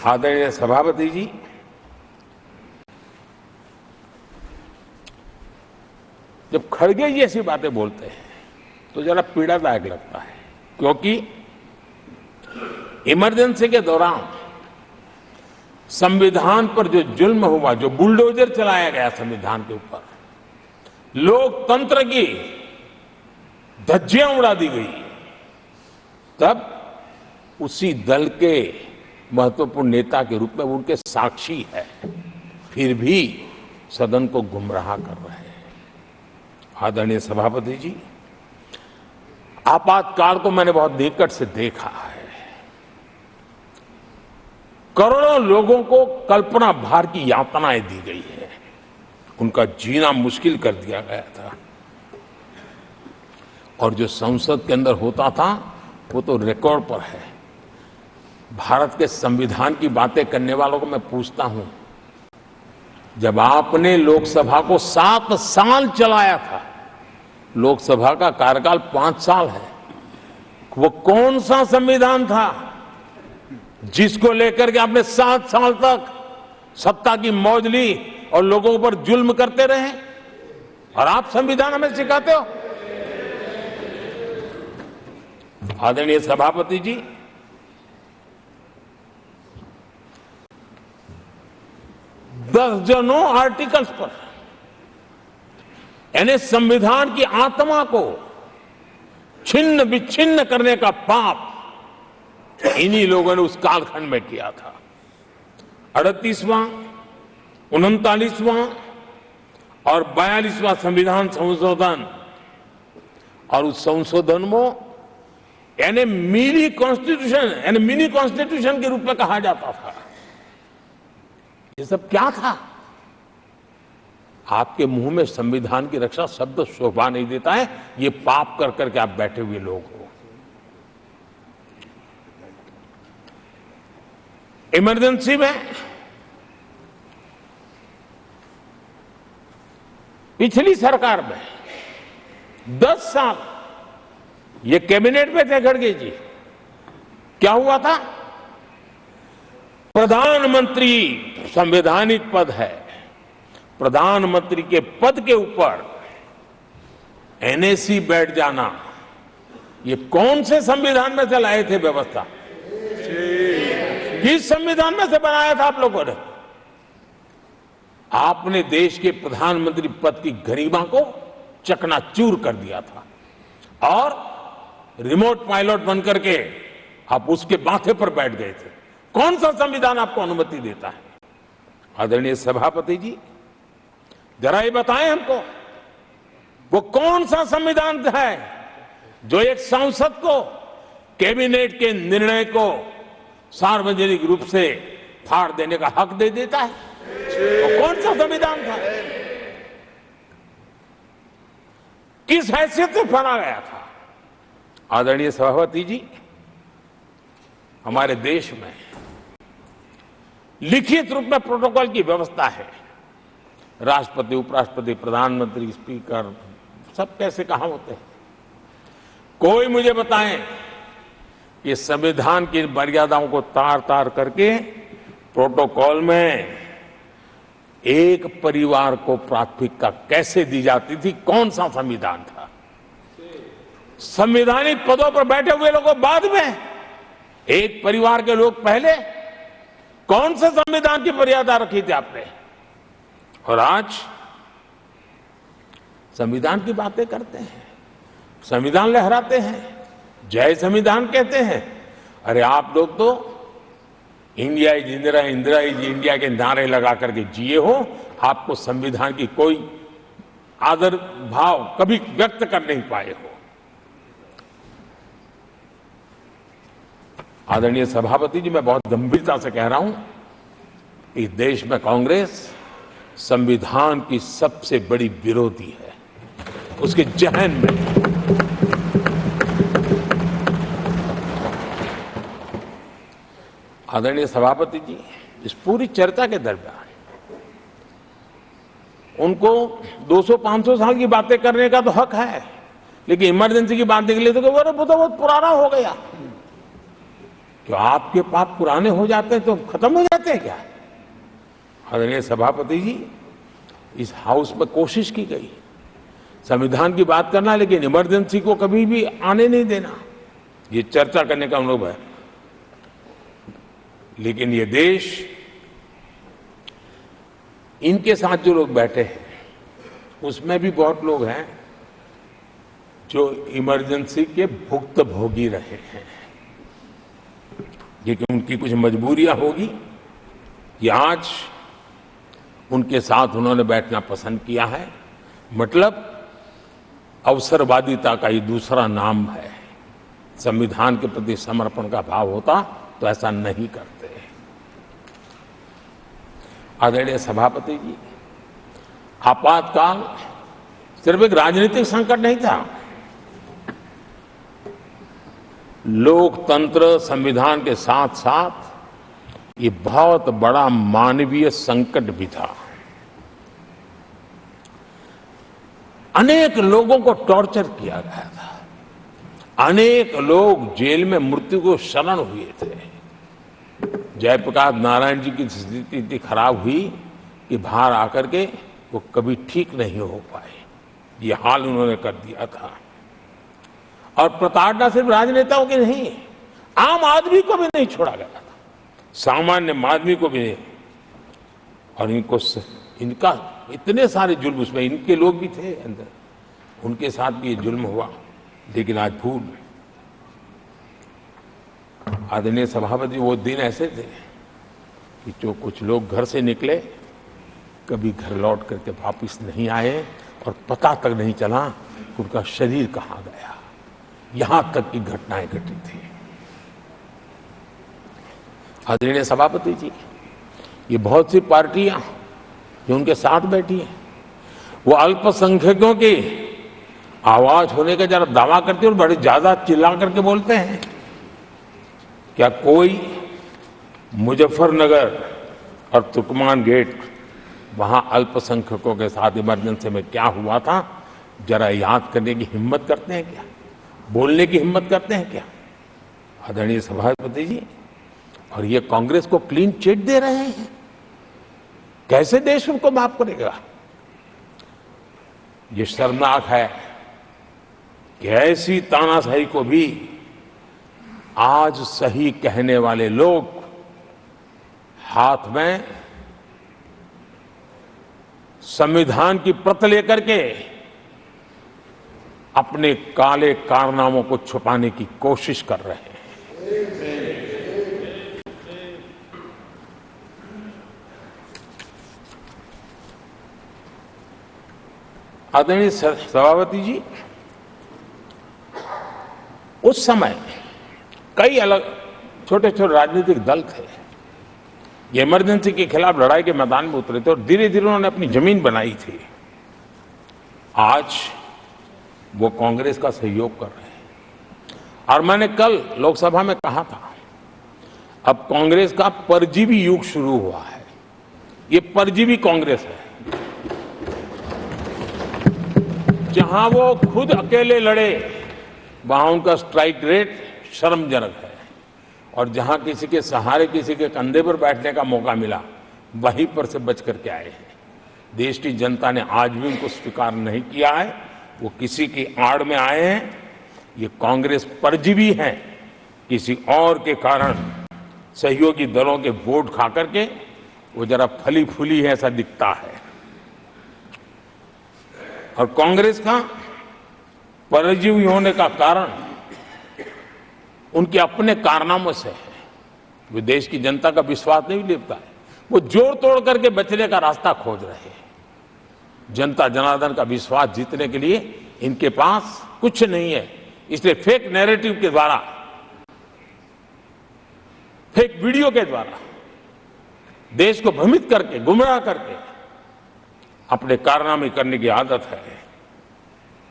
आदरणीय सभापति जी, जब खड़गे जी ऐसी बातें बोलते हैं तो जरा पीड़ादायक लगता है, क्योंकि इमरजेंसी के दौरान संविधान पर जो जुल्म हुआ, जो बुलडोजर चलाया गया संविधान के ऊपर, लोकतंत्र की धज्जियां उड़ा दी गई, तब उसी दल के महत्वपूर्ण नेता के रूप में उनके साक्षी है, फिर भी सदन को गुमराह कर रहे हैं। आदरणीय सभापति जी, आपातकाल को मैंने बहुत निकट से देखा है। करोड़ों लोगों को कल्पना भार की यातनाएं दी गई है, उनका जीना मुश्किल कर दिया गया था, और जो संसद के अंदर होता था वो तो रिकॉर्ड पर है। भारत के संविधान की बातें करने वालों को मैं पूछता हूं, जब आपने लोकसभा को 7 साल चलाया था, लोकसभा का कार्यकाल 5 साल है, वो कौन सा संविधान था जिसको लेकर के आपने 7 साल तक सत्ता की मौज ली और लोगों पर जुल्म करते रहे? और आप संविधान हमें सिखाते हो? आदरणीय सभापति जी, दर्जनों आर्टिकल्स पर, यानी संविधान की आत्मा को छिन्न विच्छिन्न करने का पाप इन्हीं लोगों ने उस कालखंड में किया था। 38वां, 39वां और 42वां संविधान संशोधन, और उस संशोधन में यानी मिनी कॉन्स्टिट्यूशन, यानी मिनी कॉन्स्टिट्यूशन के रूप में कहा जाता था। ये सब क्या था? आपके मुंह में संविधान की रक्षा शब्द शोभा नहीं देता है, ये पाप कर करके आप बैठे हुए लोग हो। इमरजेंसी में पिछली सरकार में 10 साल ये कैबिनेट में थे खड़गे जी, क्या हुआ था? प्रधानमंत्री संवैधानिक पद है, प्रधानमंत्री के पद के ऊपर एनएसी बैठ जाना, ये कौन से संविधान में से लाए थे व्यवस्था? किस संविधान में से बनाया था आप लोगों ने? आपने देश के प्रधानमंत्री पद की गरिमा को चकनाचूर कर दिया था, और रिमोट पायलट बनकर के आप उसके माथे पर बैठ गए थे। कौन सा संविधान आपको अनुमति देता है? आदरणीय सभापति जी, जरा ये बताएं हमको, वो कौन सा संविधान है जो एक सांसद को कैबिनेट के निर्णय को सार्वजनिक रूप से फाड़ देने का हक दे देता है? वो कौन सा संविधान था? किस हैसियत से बना गया था? आदरणीय सभापति जी, हमारे देश में लिखित रूप में प्रोटोकॉल की व्यवस्था है। राष्ट्रपति, उपराष्ट्रपति, प्रधानमंत्री, स्पीकर, सब कैसे कहां होते हैं? कोई मुझे बताएं कि संविधान की मर्यादाओं को तार तार करके प्रोटोकॉल में एक परिवार को प्राथमिकता कैसे दी जाती थी? कौन सा संविधान था? संवैधानिक पदों पर बैठे हुए लोगों बाद में, एक परिवार के लोग पहले। कौन से संविधान की मर्यादा रखी थी आपने? और आज संविधान की बातें करते हैं, संविधान लहराते हैं, जय संविधान कहते हैं। अरे आप लोग तो India is Indira, Indira is India के नारे लगा करके जिए हो। आपको संविधान की कोई आदर भाव कभी व्यक्त कर नहीं पाए हो। आदरणीय सभापति जी, मैं बहुत गंभीरता से कह रहा हूं, इस देश में कांग्रेस संविधान की सबसे बड़ी विरोधी है। उसके जहन में आदरणीय सभापति जी, इस पूरी चर्चा के दरमियान उनको 200-500 साल की बातें करने का तो हक है, लेकिन इमरजेंसी की बात निकली तो वो तो बहुत पुराना हो गया। क्या आपके पाप पुराने हो जाते हैं तो खत्म हो जाते हैं क्या? आदरणीय सभापति जी, इस हाउस में कोशिश की गई संविधान की बात करना, लेकिन इमरजेंसी को कभी भी आने नहीं देना, ये चर्चा करने का अनुभव है। लेकिन ये देश, इनके साथ जो लोग बैठे हैं उसमें भी बहुत लोग हैं जो इमरजेंसी के भुक्तभोगी रहे हैं, लेकिन उनकी कुछ मजबूरियां होगी कि आज उनके साथ उन्होंने बैठना पसंद किया है। मतलब अवसरवादिता का ये दूसरा नाम है। संविधान के प्रति समर्पण का भाव होता तो ऐसा नहीं करते। आदरणीय सभापति जी, आपातकाल सिर्फ एक राजनीतिक संकट नहीं था, लोकतंत्र संविधान के साथ साथ ये बहुत बड़ा मानवीय संकट भी था। अनेक लोगों को टॉर्चर किया गया था, अनेक लोग जेल में मृत्यु को शरण हुए थे। जयप्रकाश नारायण जी की स्थिति इतनी खराब हुई कि बाहर आकर के वो कभी ठीक नहीं हो पाए, ये हाल उन्होंने कर दिया था। और प्रताड़ना सिर्फ राजनेताओं की नहीं, आम आदमी को भी नहीं छोड़ा गया था, सामान्य आदमी को भी नहीं। और इनका इतने सारे जुल्म, उसमें इनके लोग भी थे अंदर, उनके साथ भी ये जुल्म हुआ। लेकिन आज भूल, आदरणीय सभापति, वो दिन ऐसे थे कि जो कुछ लोग घर से निकले कभी घर लौट करके वापिस नहीं आए और पता तक नहीं चला कि उनका शरीर कहाँ गया। यहां तक की घटनाएं घटी थी। आदरणीय सभापति जी, ये बहुत सी पार्टियां जो उनके साथ बैठी हैं, वो अल्पसंख्यकों की आवाज होने का जरा दावा करते और बड़े ज्यादा चिल्ला करके बोलते हैं। क्या कोई मुजफ्फरनगर और तुर्कमान गेट, वहां अल्पसंख्यकों के साथ इमरजेंसी में क्या हुआ था, जरा याद करने की हिम्मत करते हैं क्या? बोलने की हिम्मत करते हैं क्या? आदरणीय सभापति जी, और ये कांग्रेस को क्लीन चिट दे रहे हैं। कैसे देश उनको माफ करेगा? ये शर्मनाक है कि ऐसी तानाशाही को भी आज सही कहने वाले लोग हाथ में संविधान की प्रत लेकर के अपने काले कारनामों को छुपाने की कोशिश कर रहे हैं। आदरणीय सभापति जी, उस समय कई अलग छोटे छोटे राजनीतिक दल थे, ये इमरजेंसी के खिलाफ लड़ाई के मैदान में उतरे थे और धीरे धीरे उन्होंने अपनी जमीन बनाई थी। आज वो कांग्रेस का सहयोग कर रहे हैं। और मैंने कल लोकसभा में कहा था, अब कांग्रेस का परजीवी युग शुरू हुआ है। ये परजीवी कांग्रेस है, जहां वो खुद अकेले लड़े वहां उनका स्ट्राइक रेट शर्मजनक है, और जहां किसी के सहारे, किसी के कंधे पर बैठने का मौका मिला, वहीं पर से बच करके आए हैं। देश की जनता ने आज भी उनको स्वीकार नहीं किया है, वो किसी की आड़ में आए हैं। ये कांग्रेस परजीवी है, किसी और के कारण सहयोगी दलों के वोट खा करके वो जरा फली फूली है ऐसा दिखता है। और कांग्रेस का परजीवी होने का कारण उनके अपने कारनामों से है। वो देश की जनता का विश्वास नहीं लेता है, वो जोड़ तोड़ करके बचने का रास्ता खोज रहे हैं। जनता जनार्दन का विश्वास जीतने के लिए इनके पास कुछ नहीं है, इसलिए फेक नैरेटिव के द्वारा, फेक वीडियो के द्वारा देश को भ्रमित करके, गुमराह करके अपने कारनामे करने की आदत है।